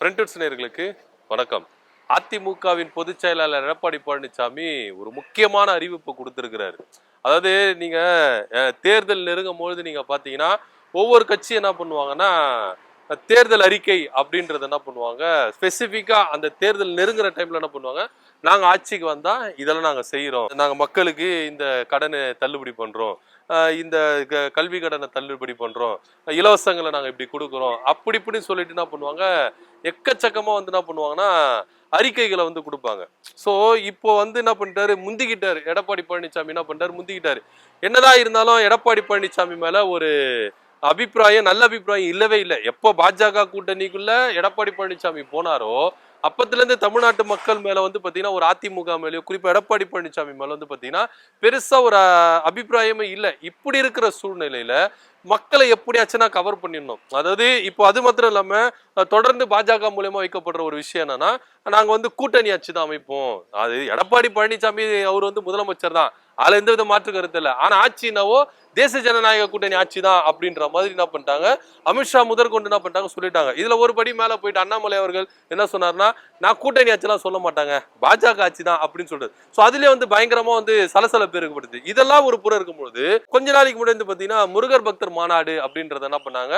Friends நேயர்களுக்கு வணக்கம். அதிமுகவின் பொதுச் செயலாளர் எடப்பாடி பழனிசாமி ஒரு முக்கியமான அறிவிப்பு கொடுத்திருக்கிறாரு. அதாவது நீங்க தேர்தல் நெருங்கும் பொழுது நீங்க பாத்தீங்கன்னா ஒவ்வொரு கட்சி என்ன பண்ணுவாங்கன்னா தேர்தல் அறிக்கை அப்படின்றது என்ன பண்ணுவாங்க, ஸ்பெசிஃபிக்கா அந்த தேர்தல் நெருங்குற டைம்ல என்ன பண்ணுவாங்க, நாங்க ஆட்சிக்கு வந்தா இதெல்லாம் நாங்க செய்யறோம், நாங்க மக்களுக்கு இந்த கடனை தள்ளுபடி பண்றோம், இந்த கல்வி கடனை தள்ளுபடி பண்றோம், இலவசங்களை நாங்க இப்படி கொடுக்குறோம், அப்படி இப்படி சொல்லிட்டு என்ன பண்ணுவாங்க, எக்கச்சக்கமா வந்து என்ன பண்ணுவாங்கன்னா அறிக்கைகளை வந்து கொடுப்பாங்க. சோ இப்போ வந்து என்ன பண்ணிட்டாரு, முந்திக்கிட்டாரு எடப்பாடி பழனிசாமி. என்ன பண்ணிட்டாரு, முந்திக்கிட்டாரு. என்னதான் இருந்தாலும் எடப்பாடி பழனிசாமி மேல ஒரு அபிப்பிராயம், நல்ல அபிப்பிராயம் இல்லவே இல்லை. எப்போ பாஜக கூட்டணிக்குள்ள எடப்பாடி பழனிசாமி போனாரோ அப்பத்துல இருந்து தமிழ்நாட்டு மக்கள் மேல வந்து பாத்தீங்கன்னா ஒரு அதிமுக மேலயோ குறிப்பா எடப்பாடி பழனிசாமி மேல வந்து பாத்தீங்கன்னா பெருசா ஒரு அபிப்பிராயமே இல்லை. இப்படி இருக்கிற சூழ்நிலையில மக்களை எப்படியாச்சுன்னா கவர் பண்ணிடணும். அதாவது இப்போ அது மாத்திரம் இல்லாம தொடர்ந்து பாஜக மூலமா வைக்கப்படுற ஒரு விஷயம் என்னன்னா, நாங்க வந்து கூட்டணி ஆட்சி தான் அமைப்போம். அது எடப்பாடி பழனிசாமி அவர் வந்து முதலமைச்சர் தான், அதுல எந்த வித மாற்று கருத்து இல்லை. ஆனா ஆட்சினாவோ தேசிய ஜனநாயக கூட்டணி ஆட்சி தான் அப்படின்ற மாதிரி என்ன பண்ணிட்டாங்க, அமித்ஷா முதற்கொண்டு என்ன பண்ணிட்டாங்க சொல்லிட்டாங்க. இதுல ஒரு படி மேல போயிட்டு அண்ணாமலை அவர்கள் என்ன சொன்னார்னா, நான் கூட்டணி ஆட்சிலாம் சொல்ல மாட்டாங்க, பாஜக ஆட்சி தான் அப்படின்னு சொல்றது. சோ அதுலயே வந்து பயங்கரமா வந்து சலசலப்பு ஏற்படுது. இதெல்லாம் ஒரு புறம் இருக்கும்போது கொஞ்ச நாளைக்கு முன்னாடி வந்து பாத்தீங்கன்னா முருகர் பக்தர் மாநாடு அப்படின்றத என்ன பண்ணாங்க,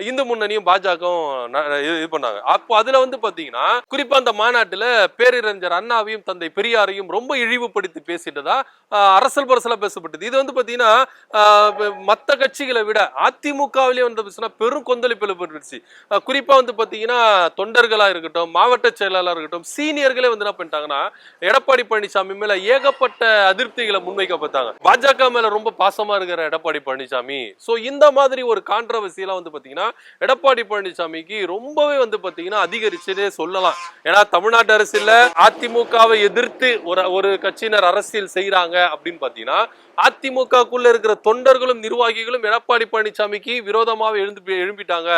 இந்து முன்னணியும் பாஜகவும் இது பண்ணாங்க. அப்போ அதுல வந்து பாத்தீங்கன்னா குறிப்பா அந்த மாநாட்டுல பேரறிஞர் அண்ணாவையும் தந்தை பெரியாரையும் ரொம்ப இழிவுபடுத்தி பேசிட்டதா அரசல் பரசலா பேசப்பட்டது. இது வந்து பாத்தீங்கன்னா மத்த கட்சிகளை விட அதிமுகவிலே வந்து பெரும் கொந்தளிப்பு ஏற்பட்டுருச்சு. குறிப்பா வந்து பாத்தீங்கன்னா தொண்டர்களா இருக்கட்டும், மாவட்ட செயலாளர் இருக்கட்டும், சீனியர்களே வந்து என்ன பண்ணிட்டாங்கன்னா எடப்பாடி பழனிசாமி மேல ஏகப்பட்ட அதிருப்திகளை முன்வைக்கப்பட்டாங்க. பாஜக மேல ரொம்ப பாசமா இருக்கிற எடப்பாடி பழனிசாமி. சோ இந்த மாதிரி ஒரு கான்ட்ரவர்சி எல்லாம் வந்து பாத்தீங்கன்னா எடப்பாடி பழனிசாமிக்கு ரொம்பவே வந்து பாத்தீங்கன்னா அதிகரிச்சதே சொல்லலாம். ஏன்னா தமிழ்நாட்டு அரசியல்ல அதிமுகவை எதிர்த்து ஒரு கட்சியினர் அரசியல் செய்யறாங்க அப்படின்னு பாத்தீங்கன்னா அதிமுகக்குள்ள இருக்கிற தொண்டர்களும் நிர்வாகிகளும் எடப்பாடி பழனிசாமிக்கு விரோதமாக எழும்பிட்டாங்க,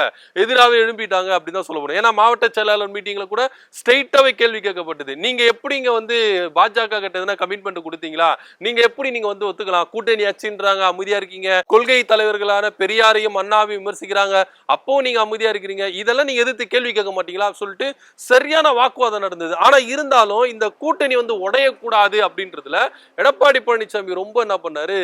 எதிராக எழும்பிட்டாங்க அப்படின்னு தான் சொல்ல முடியும். ஏன்னா மாவட்ட செயலாளர் மீட்டிங்ல கூட ஸ்ட்ரெயிட்டாவே கேள்வி கேட்கப்பட்டது, நீங்க எப்படி இங்க வந்து பாஜக கிட்ட எதனா கமிட்மெண்ட் கொடுத்தீங்களா, நீங்க எப்படி நீங்க வந்து ஒத்துக்கலாம், கூட்டணி ஆச்சுன்றாங்க அமைதியா இருக்கீங்க, கொள்கை தலைவர்களான பெரியாரையும் அண்ணாவையும் விமர்சிக்கிறாங்க, அப்போ நீங்க அமைதியா இருக்கிறீங்க, இதெல்லாம் நீங்க எதிர்த்து கேள்வி கேட்க மாட்டீங்களா சொல்லிட்டு சரியான வாக்குவாதம் நடந்தது. ஆனா இருந்தாலும் இந்த கூட்டணி வந்து உடையக்கூடாது அப்படின்றதுல எடப்பாடி பழனிசாமி ரொம்ப என்ன பண்ணாரு,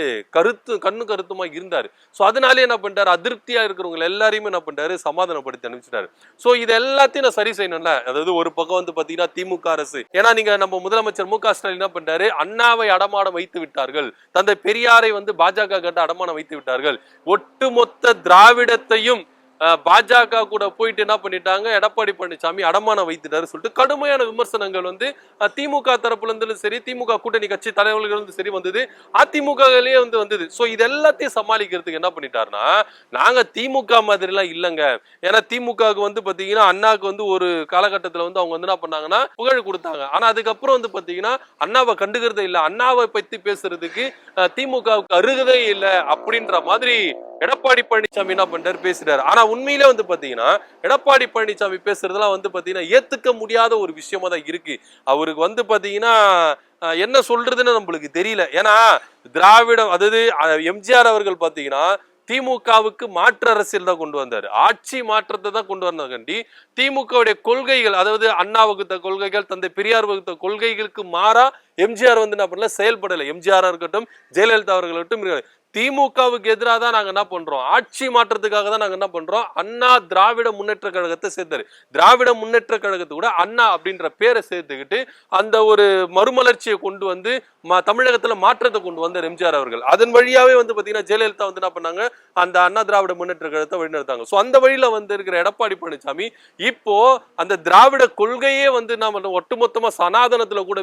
கண்ணு கருத்துமா இருந்தாரு. சோ அதனாலே என்ன பண்ணிட்டாரு, அதிருப்தியா இருக்கிறவங்க எல்லாரையுமே என்ன பண்ணிட்டாரு, சமாதானப்படுத்தி அனுப்பிச்சிட்டாரு. சோ இது எல்லாத்தையும் நான் சரி செய்யணும்ல. அதாவது ஒரு பக்கம் வந்து பாத்தீங்கன்னா திமுக அரசு, ஏன்னா நீங்க நம்ம முதலமைச்சர் மு க ஸ்டாலின் என்ன பண்ணிட்டாரு, அண்ணாவை அடமானம் வைத்து விட்டார்கள், தந்தை பெரியாரை வந்து பாஜக கிட்ட அடமானம் வைத்து விட்டார்கள், ஒட்டுமொத்த திராவிடத்தையும் பாஜக கூட போயிட்டு என்ன பண்ணிட்டாங்க, எடப்பாடி பழனிசாமி அடமானம் வைத்துட்டாரு சொல்லிட்டு கடுமையான விமர்சனங்கள் வந்து திமுக தரப்புல இருந்து சரி, திமுக கூட்டணி கட்சி தலைவர்கள் சரி வந்தது, அதிமுகலயே வந்து வந்தது. சோ இது எல்லாத்தையும் சமாளிக்கிறதுக்கு என்ன பண்ணிட்டாருன்னா, நாங்க திமுக மாதிரி எல்லாம் இல்லங்க, ஏன்னா திமுகவுக்கு வந்து பாத்தீங்கன்னா அண்ணாவுக்கு வந்து ஒரு காலகட்டத்துல வந்து அவங்க வந்து என்ன பண்ணாங்கன்னா புகழ் கொடுத்தாங்க. ஆனா அதுக்கப்புறம் வந்து பாத்தீங்கன்னா அண்ணாவை கண்டுக்கிறதே இல்லை, அண்ணாவை பத்தி பேசுறதுக்கு திமுகவுக்கு அருகதே இல்லை அப்படின்ற மாதிரி எடப்பாடி பழனிசாமி என்ன பண்றாரு பேசுறாரு. ஆனா உண்மையிலே வந்து பாத்தீங்கன்னா எடப்பாடி பழனிசாமி பேசுறதெல்லாம் வந்து பாத்தீங்கன்னா ஏத்துக்க முடியாத ஒரு விஷயமா தான் இருக்கு. அவருக்கு வந்து பாத்தீங்கன்னா என்ன சொல்றதுன்னு நம்மளுக்கு தெரியல. ஏன்னா திராவிடம், அதாவது எம்ஜிஆர் அவர்கள் பாத்தீங்கன்னா திமுகவுக்கு மாற்று அரசியல் தான் கொண்டு வந்தாரு, ஆட்சி மாற்றத்தை தான் கொண்டு வந்தாண்டி திமுகவுடைய கொள்கைகள், அதாவது அண்ணா வகுத்த கொள்கைகள், தந்தை பெரியார் வகுத்த கொள்கைகளுக்கு மாறா எம்ஜிஆர் வந்து என்ன பண்ணல, செயல்படலை. எம்ஜிஆர் இருக்கட்டும், ஜெயலலிதா அவர்கள் இருக்கட்டும், திமுகவுக்கு எதிராக தான் நாங்க என்ன பண்றோம், ஆட்சி மாற்றத்துக்காக தான் நாங்க என்ன பண்றோம், அண்ணா திராவிட முன்னேற்ற கழகத்தை சேர்த்தாரு. திராவிட முன்னேற்ற கழகத்தை கூட அண்ணா அப்படின்ற பேரை சேர்த்துக்கிட்டு அந்த ஒரு மறுமலர்ச்சியை கொண்டு வந்து தமிழகத்துல மாற்றத்தை கொண்டு வந்தார் எம்ஜிஆர் அவர்கள். அதன் வழியாவே வந்து பாத்தீங்கன்னா ஜெயலலிதா வந்து என்ன பண்ணாங்க, அந்த அண்ணா திராவிட முன்னேற்ற கழகத்தை வழிநடத்தாங்க. சோ அந்த வழியில வந்து இருக்கிற எடப்பாடி பழனிசாமி இப்போ அந்த திராவிட கொள்கையே வந்து நம்ம ஒட்டுமொத்தமா சனாதனத்துல கூட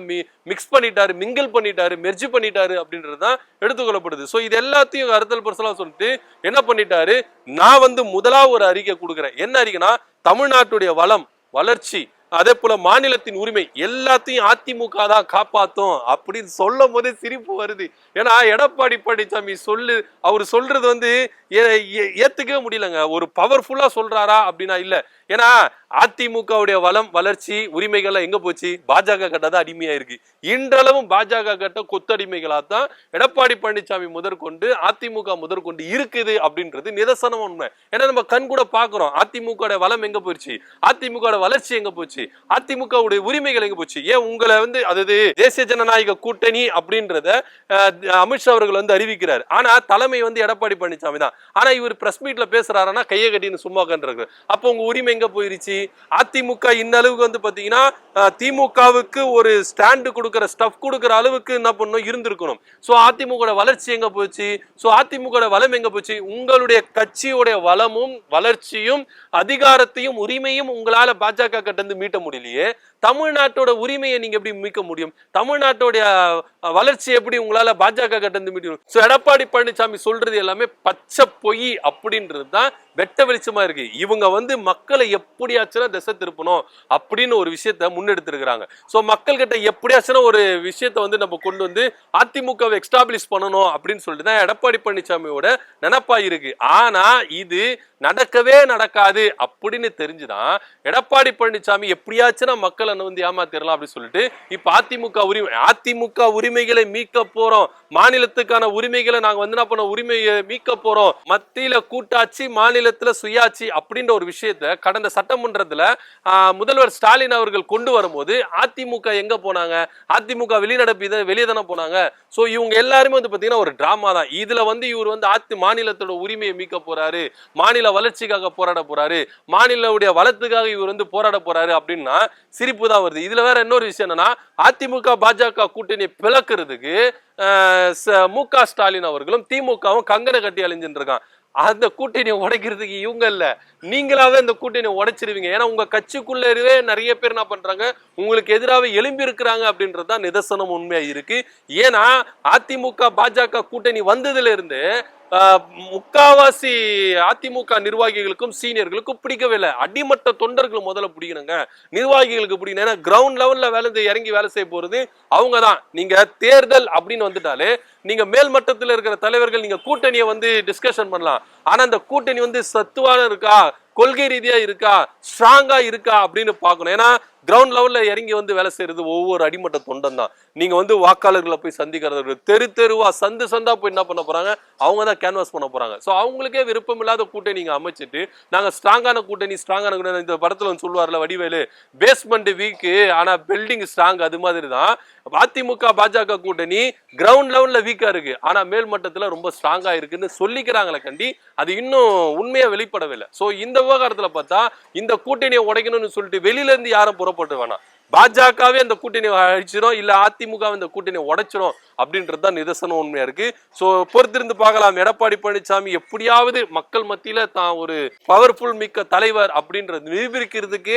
மிக்ஸ் பண்ணிட்டாரு, மிங்கிள் பண்ணிட்டாரு, மெர்ஜ் பண்ணிட்டாரு அப்படின்றதுதான் எடுத்துக்கொள்ளப்படுது. சோ இது எல்லாத்தையும் அரசியல் பர்சனலா சொல்லிட்டு என்ன பண்ணிட்டாரு, நான் வந்து முதலா ஒரு அறிக்கை கொடுக்குறேன். என்ன அறிக்கைனா, தமிழ்நாட்டுடைய வளம், வளர்ச்சி, அதே போல மாநிலத்தின் உரிமை எல்லாத்தையும் அதிமுக தான் காப்பாத்தும் அப்படின்னு சொல்லும் போதே சிரிப்பு வருது. ஏன்னா எடப்பாடி பழனிசாமி அவர் சொல்றது வந்து ஏத்துக்கவே முடியலங்க. ஒரு பவர்ஃபுல்லா சொல்றாரா அப்படின்னா இல்ல. ஏன்னா அதிமுகவுடைய வளம் வளர்ச்சி உரிமைகள் எங்க போச்சு? பாஜக கட்ட தான் அடிமையா இருக்கு. இன்றளவும் பாஜக கட்ட கொத்தடிமைகளா தான் எடப்பாடி பழனிசாமி முதற்கொண்டு அதிமுக முதற்கொண்டு இருக்குது அப்படின்றது நிதர்சனம் உண்மை. ஏன்னா நம்ம கண் கூட பாக்குறோம். அதிமுக வளம் எங்க போச்சு? அதிமுக வளர்ச்சி எங்க போச்சு? அதிமுக உரிமைகள் எங்க போச்சு? ஏன் உங்களை வந்து அதாவது தேசிய ஜனநாயக கூட்டணி அப்படின்றத அமித்ஷா அவர்கள் வந்து அறிவிக்கிறார். ஆனா தலைமை வந்து எடப்பாடி பழனிசாமி தான். ஆனா இவர் பிரஸ் மீட்ல பேசுறாருன்னா கையை கட்டின்னு சும்மா கண்டுறாரு. அப்போ உங்க உரிமை எங்க போயிருச்சு? அதிமுக இந்த அளவுக்கு வந்து பாத்தீங்கன்னா திமுகவுக்கு ஒரு ஸ்டாண்ட் கொடுக்கிற ஸ்டஃப் கொடுக்கிற அளவுக்கு என்ன பண்ணும் இருந்திருக்கணும். சோ அதிமுக வளர்ச்சி எங்க போச்சு? சோ அதிமுக வளம் எங்க போச்சு? உங்களுடைய கட்சியோட வளமும் வளர்ச்சியும் அதிகாரத்தையும் உரிமையும் உங்களால பாஜக கிட்ட மீட்ட முடியலையே. தமிழ்நாட்டோட உரிமையை நீங்க எப்படி மீட்க முடியும்? தமிழ்நாட்டோட வளர்ச்சி எப்படி உங்களால பாஜக கிட்ட மீட்டும்? சோ எடப்பாடி பழனிசாமி சொல்றது எல்லாமே பச்சை பொய் அப்படின்றது தான் வெட்ட வெளிச்சமா இருக்கு. இவங்க வந்து மக்களை எப்படியாச்சும் திசை திருப்பணும் அப்படின்னு ஒரு விஷயத்த முன்னெடுத்திருக்கிறாங்க. சோ மக்கள் கிட்ட எப்படியாச்சும் ஒரு விஷயத்த வந்து நம்ம கொண்டு வந்து அதிமுகவை எஸ்டாப்ளிஷ் பண்ணணும் அப்படின்னு சொல்லிட்டு தான் எடப்பாடி பழனிசாமியோட நினைப்பா இருக்கு. ஆனா இது நடக்கவே நடக்காது அப்படின்னு தெரிஞ்சுதான் எடப்பாடி பழனிசாமி எப்படியாச்சும் மக்களை வந்து ஏமாத்திரலாம் அப்படின்னு சொல்லிட்டு இப்ப அதிமுக உரிமைகளை மீட்க போறோம், மாநிலத்துக்கான உரிமைகளை நாங்க வந்து என்ன பண்ண உரிமையை மீட்க போறோம், மத்தியில கூட்டாட்சி மாநிலத்துல சுயாட்சி அப்படின்ற ஒரு விஷயத்த கடந்த சட்டமன்றத்துல முதல்வர் ஸ்டாலின் அவர்கள் கொண்டு வரும்போது அதிமுக எங்க போனாங்க? அதிமுக வெளியே தானே போனாங்க. சோ இவங்க எல்லாருமே வந்து பாத்தீங்கன்னா ஒரு டிராமா தான். இதுல வந்து இவர் வந்து மாநிலத்தோட உரிமையை மீட்க போறாரு, மாநில வளர்ச்சிக்காக போராட போறாரு, மாநிலவுடைய வளத்துக்காக இவர் வந்து போராட போறாரு அப்படின்னா சிரிப்பு தான் வருது. இதுல வேற இன்னொரு விஷயம் என்னன்னா அதிமுக பாஜக கூட்டணி பிளக்கிறதுக்கு மு.க. ஸ்டாலின் அவர்களும் திமுகவும் கங்கண கட்டி அழிஞ்சுட்டு இருக்கான். அந்த கூட்டணியை உடைக்கிறதுக்கு இவங்க இல்ல, நீங்களாவே அந்த கூட்டணியை உடைச்சிருவீங்க. ஏன்னா உங்க கட்சிக்குள்ளே நிறைய பேர் என்ன பண்றாங்க, உங்களுக்கு எதிராக எழும்பி இருக்கிறாங்க அப்படின்றதுதான் நிதர்சனம் உண்மையா இருக்கு. ஏன்னா அதிமுக பாஜக கூட்டணி வந்ததுல இருந்து முக்காவாசி அதிமுக நிர்வாகிகளுக்கும் சீனியர்களுக்கும் பிடிக்கவே இல்லை. அடிமட்ட தொண்டர்கள் முதல்ல பிடிக்கணுங்க, நிர்வாகிகளுக்கு பிடிக்கணும். ஏன்னா கிரவுண்ட் லெவல்ல இறங்கி வேலை செய்ய போறது அவங்க தான். நீங்க தேர்தல் அப்படின்னு வந்துட்டாலே நீங்க மேல் மட்டத்தில் இருக்கிற தலைவர்கள் நீங்க கூட்டணியை வந்து டிஸ்கஷன் பண்ணலாம். ஆனா அந்த கூட்டணி வந்து சத்துவான இருக்கா, கொள்கை ரீதியா இருக்கா, ஸ்ட்ராங்கா இருக்கா அப்படின்னு பார்க்கணும். ஏன்னா கிரவுண்ட் லெவல்ல இறங்கி வந்து வேலை செய்யறது ஒவ்வொரு அடிமட்ட தொண்டன் தான். நீங்க வந்து வாக்காளர்களை போய் சந்திக்கிறது, தெருவா சந்தா போய் என்ன பண்ண போறாங்க, அவங்க தான் கேன்வாஸ் பண்ண போறாங்க. சோ அவங்களுக்கே விருப்பம் இல்லாத கூட்டணி நீங்க அமைச்சிட்டு நாங்க ஸ்ட்ராங்கான கூட்டணி இந்த படத்துல வந்து சொல்லுவார்ல வடிவேலு, பேஸ்மெண்ட் வீக் ஆனா பில்டிங் ஸ்ட்ராங், அது மாதிரி தான் அதிமுக பாஜக கூட்டணி கிரவுண்ட் லெவல்ல வீக்கா இருக்கு, ஆனா மேல் மட்டத்துல ரொம்ப ஸ்ட்ராங்கா இருக்குன்னு சொல்லிக்கிறாங்களே கண்டி, அது இன்னும் உண்மையா வெளிப்படவில்லை. சோ இந்த விவகாரத்துல பார்த்தா இந்த கூட்டணியை உடைக்கணும்னு சொல்லிட்டு வெளியில இருந்து யாரும் புறப்பட்டு வேணாம், பாஜகவே அந்த கூட்டணி அழிச்சிடும், இல்ல அதிமுக இந்த கூட்டணி உடைச்சிடும் அப்படின்றதுதான் நிதர்சனம் உண்மையா இருக்கு. சோ பொறுத்திருந்து பார்க்கலாம். எடப்பாடி பழனிசாமி எப்படியாவது மக்கள் மத்தியில தான் ஒரு பவர்ஃபுல் மிக்க தலைவர் அப்படின்றது நிரூபிக்கிறதுக்கு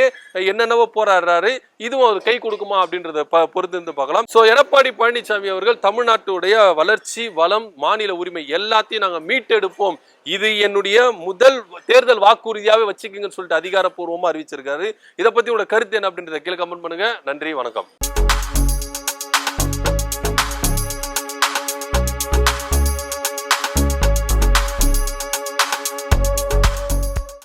என்னென்னவோ போராடுறாரு. இதுவும் ஒரு கை கொடுக்குமா அப்படின்றத பொறுத்திருந்து பார்க்கலாம். சோ எடப்பாடி பழனிசாமி அவர்கள் தமிழ்நாட்டுடைய வளர்ச்சி வளம் மாநில உரிமை எல்லாத்தையும் நாங்க மீட்டெடுப்போம், இது என்னுடைய முதல் தேர்தல் வாக்குறுதியாவே வச்சுக்கீங்கன்னு சொல்லிட்டு அதிகாரப்பூர்வமா அறிவிச்சிருக்காரு. இதை பத்தி உங்களோட கருத்து என்ன அப்படின்றத கீழே கமெண்ட் பண்ணுங்க. நன்றி, வணக்கம்.